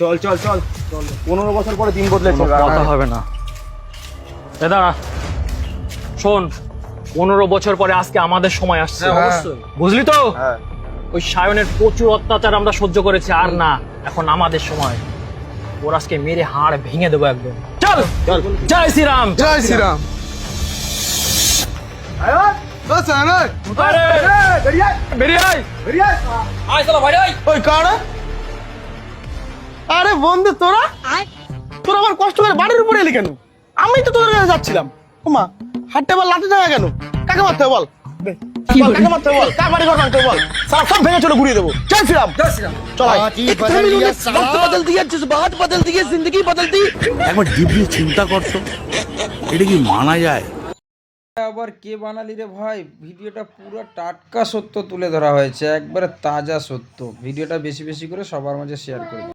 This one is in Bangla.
চল চল চল চল 15 বছর পরে দিন বদলেছে। কথা হবে না। দাঁড়া শোন, 15 বছর পরে আজকে আমাদের সময় আসছে। অবশ্যই। বুঝলি তো? হ্যাঁ ওই সায়নের প্রচুর অত্যাচার আমরা সহ্য করেছি, আর না, এখন আমাদের সময়। ওর আজকে মেরে হাড় ভেঙে দেবো একদম। চল চল। জয় শ্রীরাম। জয় শ্রীরাম। ওই কারা? আরে বন্ধু তোরা তোরা আবার কষ্ট করে বাড়ির উপরে এলি কেন? আমি তো তোদের কাছে যাচ্ছিলাম। ওমা হাঁটতে বল, লাঠি দেখা কেন? কাকে মারতে হবে বল? কাকে মারতে হবে বল? কার বাড়ি ঘর ভাঙতে হবে বল? সব ভেঙে চলে ঘুরিয়ে দেবো। জয় শ্রীরাম। জয় শ্রীরাম। চল বদল দিয়ে বাত বদল দিয়ে জিন্দগি বদল দি। একবার ডিপলি চিন্তা করছো, এটা কি মানা যায়? আবার কে বানালি রে ভাই? ভিডিওটা পুরো টাটকা সত্য তুলে ধরা হয়েছে, একবারে তাজা সত্য। ভিডিওটা বেশি বেশি করে সবার মাঝে শেয়ার করবে।